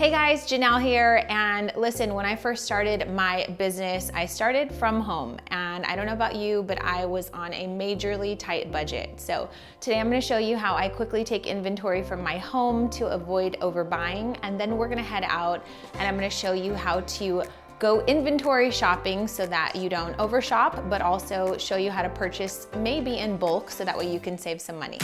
Hey guys, Janelle here, and listen, when I first started my business, I started from home, and I don't know about you, but I was on a majorly tight budget. So today I'm gonna show you how I quickly take inventory from my home to avoid overbuying, and then we're gonna head out and I'm gonna show you how to go inventory shopping so that you don't overshop, but also show you how to purchase maybe in bulk so that way you can save some money.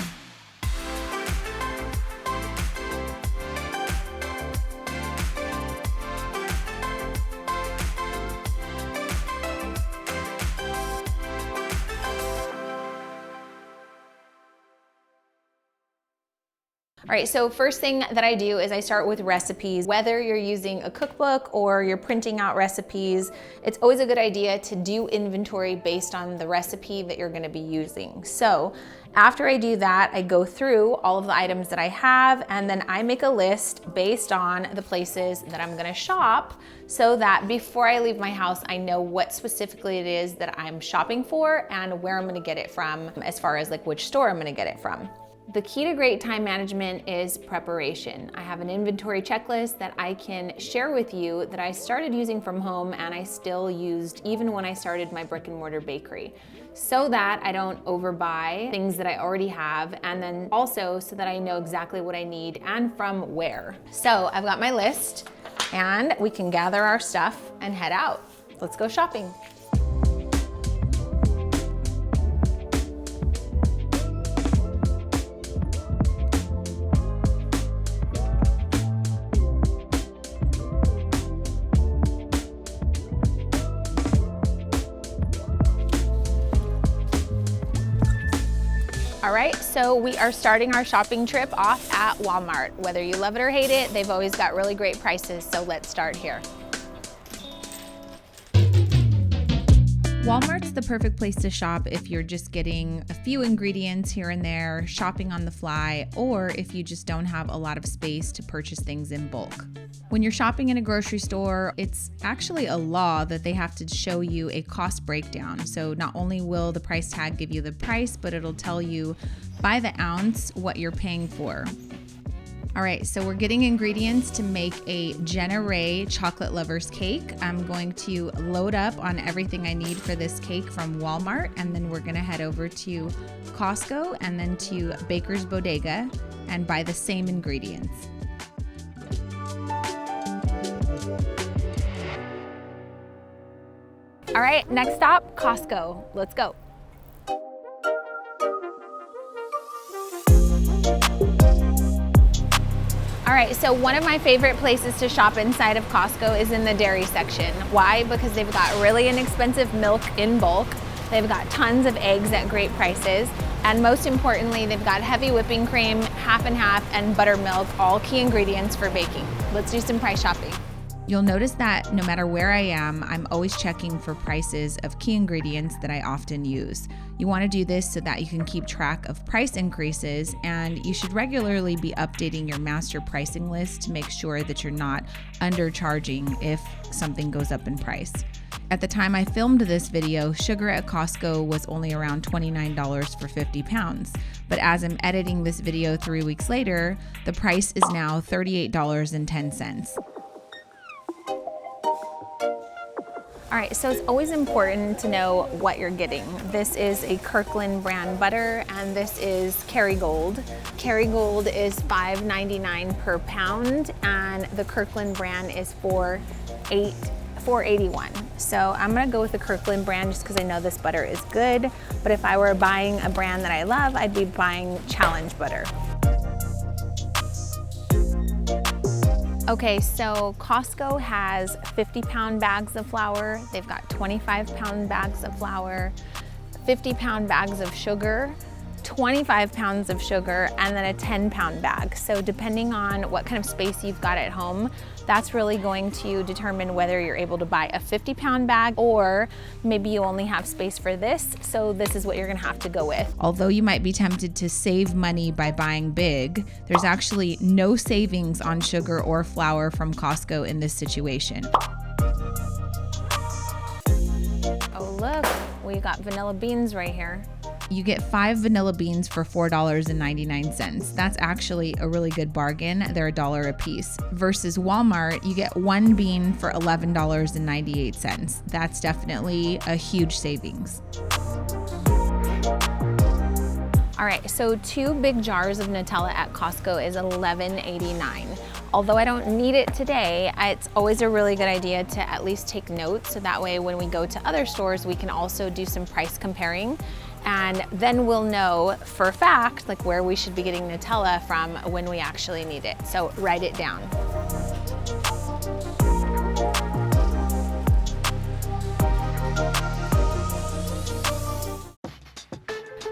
All right, so first thing that I do is I start with recipes. Whether you're using a cookbook or you're printing out recipes, it's always a good idea to do inventory based on the recipe that you're gonna be using. So after I do that, I go through all of the items that I have, and then I make a list based on the places that I'm gonna shop so that before I leave my house, I know what specifically it is that I'm shopping for and where I'm gonna get it from, as far as like which store I'm gonna get it from. The key to great time management is preparation. I have an inventory checklist that I can share with you that I started using from home and I still used even when I started my brick and mortar bakery, so that I don't overbuy things that I already have, and then also so that I know exactly what I need and from where. So I've got my list and we can gather our stuff and head out. Let's go shopping. All right, so we are starting our shopping trip off at Walmart. Whether you love it or hate it, they've always got really great prices, so let's start here. Walmart's the perfect place to shop if you're just getting a few ingredients here and there, shopping on the fly, or if you just don't have a lot of space to purchase things in bulk. When you're shopping in a grocery store, it's actually a law that they have to show you a cost breakdown. So not only will the price tag give you the price, but it'll tell you by the ounce what you're paying for. All right, so we're getting ingredients to make a Jenna Rae chocolate lovers cake. I'm going to load up on everything I need for this cake from Walmart, and then we're gonna head over to Costco and then to Baker's Bodega and buy the same ingredients. All right, next stop, Costco. Let's go. All right, so one of my favorite places to shop inside of Costco is in the dairy section. Why? Because they've got really inexpensive milk in bulk. They've got tons of eggs at great prices. And most importantly, they've got heavy whipping cream, half and half, and buttermilk, all key ingredients for baking. Let's do some price shopping. You'll notice that no matter where I am, I'm always checking for prices of key ingredients that I often use. You want to do this so that you can keep track of price increases, and you should regularly be updating your master pricing list to make sure that you're not undercharging if something goes up in price. At the time I filmed this video, sugar at Costco was only around $29 for 50 pounds. But as I'm editing this video 3 weeks later, the price is now $38.10. All right, so it's always important to know what you're getting. This is a Kirkland brand butter, and this is Kerrygold. Kerrygold is $5.99 per pound, and the Kirkland brand is $4.81. So I'm gonna go with the Kirkland brand just because I know this butter is good, but if I were buying a brand that I love, I'd be buying Challenge butter. Okay, so Costco has 50-pound bags of flour. They've got 25-pound bags of flour, 50-pound bags of sugar, 25 pounds of sugar, and then a 10-pound bag. So depending on what kind of space you've got at home, that's really going to determine whether you're able to buy a 50-pound bag, or maybe you only have space for this, so this is what you're gonna have to go with. Although you might be tempted to save money by buying big, there's actually no savings on sugar or flour from Costco in this situation. Oh look, we got vanilla beans right here. you get 5 vanilla beans for $4.99. That's actually a really good bargain. They're $1 a piece. Versus Walmart, you get 1 bean for $11.98. That's definitely a huge savings. All right, so 2 big jars of Nutella at Costco is $11.89. Although I don't need it today, it's always a really good idea to at least take notes, so that way when we go to other stores, we can also do some price comparing, and then we'll know for a fact like where we should be getting Nutella from when we actually need it. So write it down.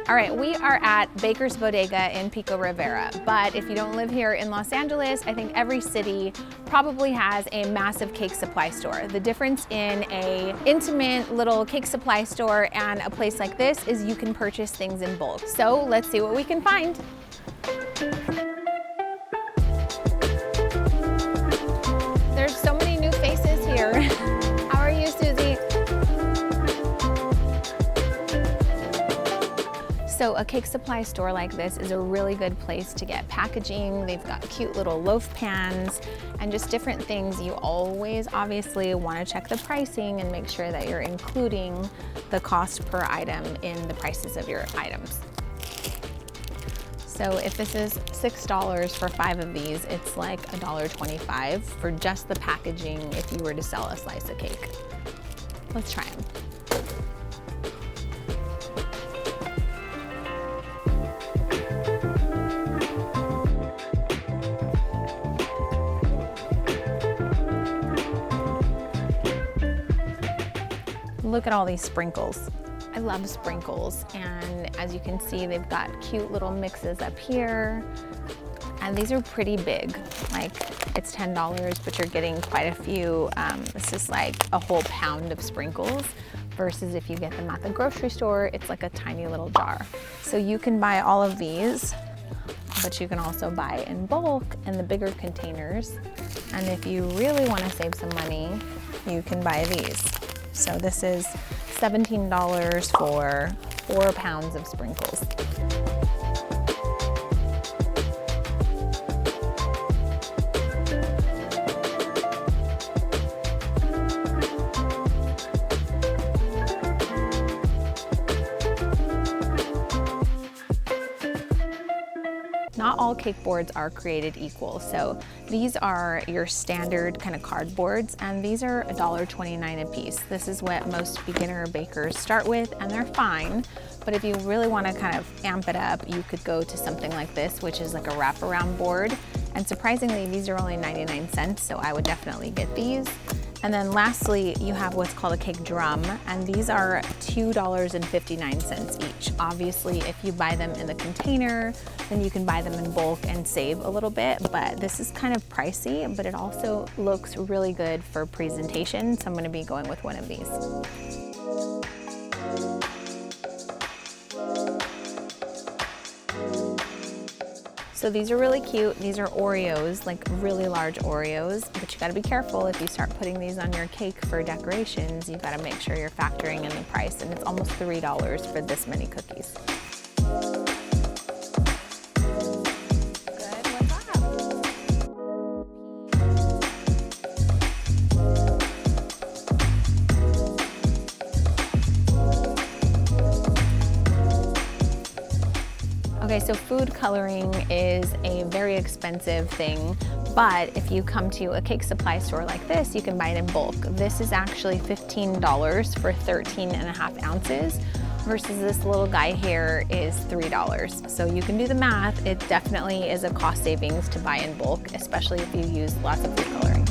All right, we are at Baker's Bodega in Pico Rivera, but if you don't live here in Los Angeles, I think every city probably has a massive cake supply store. The difference in a intimate little cake supply store and a place like this is you can purchase things in bulk. So let's see what we can find. There's so many new faces here. How are you, Susie? So a cake supply store like this is a really good place to get packaging. They've got cute little loaf pans and just different things. You always obviously want to check the pricing and make sure that you're including the cost per item in the prices of your items. So if this is $6 for 5 of these, it's like $1.25 for just the packaging if you were to sell a slice of cake. Let's try them. Look at all these sprinkles. I love sprinkles, and as you can see, they've got cute little mixes up here, and these are pretty big. Like, it's $10, but you're getting quite a few. This is like a whole pound of sprinkles, versus if you get them at the grocery store, it's like a tiny little jar. So you can buy all of these, but you can also buy in bulk in the bigger containers. And if you really want to save some money, you can buy these. So this is $17 for 4 pounds of sprinkles. Not all cake boards are created equal. So these are your standard kind of cardboards, and these are $1.29 a piece. This is what most beginner bakers start with, and they're fine. But if you really want to kind of amp it up, you could go to something like this, which is like a wraparound board. And surprisingly, these are only 99 cents, so I would definitely get these. And then lastly, you have what's called a cake drum, and these are $2.59 each. Obviously, if you buy them in the container, then you can buy them in bulk and save a little bit, but this is kind of pricey, but it also looks really good for presentation, so I'm gonna be going with one of these. So these are really cute. These are Oreos, like really large Oreos, but you gotta be careful if you start putting these on your cake for decorations. You've gotta make sure you're factoring in the price, and it's almost $3 for this many cookies. Okay, so food coloring is a very expensive thing, but if you come to a cake supply store like this, you can buy it in bulk. This is actually $15 for 13.5 ounces, versus this little guy here is $3. So you can do the math. It definitely is a cost savings to buy in bulk, especially if you use lots of food coloring.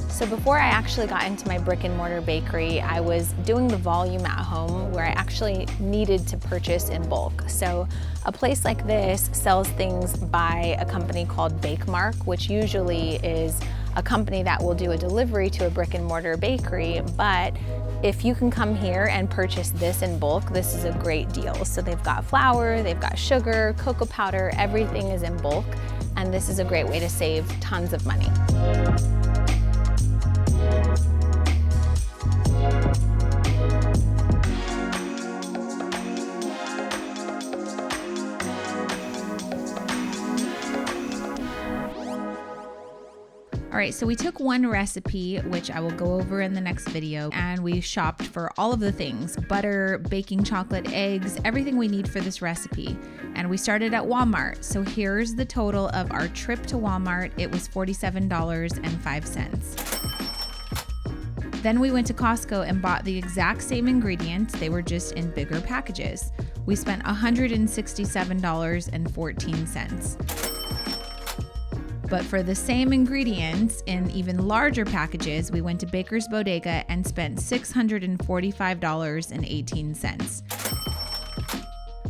So before I actually got into my brick and mortar bakery, I was doing the volume at home where I actually needed to purchase in bulk. So a place like this sells things by a company called Bakemark, which usually is a company that will do a delivery to a brick and mortar bakery, but if you can come here and purchase this in bulk, this is a great deal. So they've got flour, they've got sugar, cocoa powder, everything is in bulk, and this is a great way to save tons of money. All right, so we took one recipe, which I will go over in the next video, and we shopped for all of the things: butter, baking chocolate, eggs, everything we need for this recipe. And we started at Walmart. So here's the total of our trip to Walmart. It was $47.05. Then we went to Costco and bought the exact same ingredients. They were just in bigger packages. We spent $167.14. But for the same ingredients in even larger packages, we went to Baker's Bodega and spent $645.18.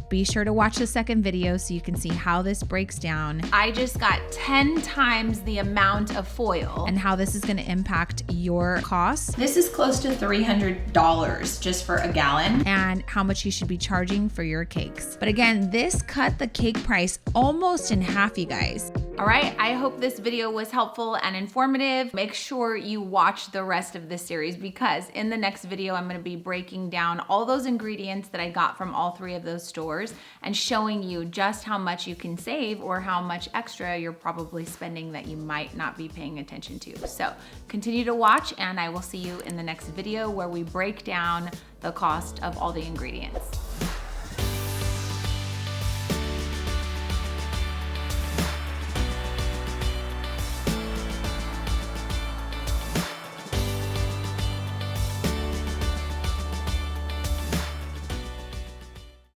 Be sure to watch the second video so you can see how this breaks down. I just got 10 times the amount of foil and how this is going to impact your costs. This is close to $300 just for a gallon, and how much you should be charging for your cakes. But again, this cut the cake price almost in half, you guys. All right, I hope this video was helpful and informative. Make sure you watch the rest of this series, because in the next video, I'm gonna be breaking down all those ingredients that I got from all three of those stores and showing you just how much you can save or how much extra you're probably spending that you might not be paying attention to. So continue to watch, and I will see you in the next video where we break down the cost of all the ingredients.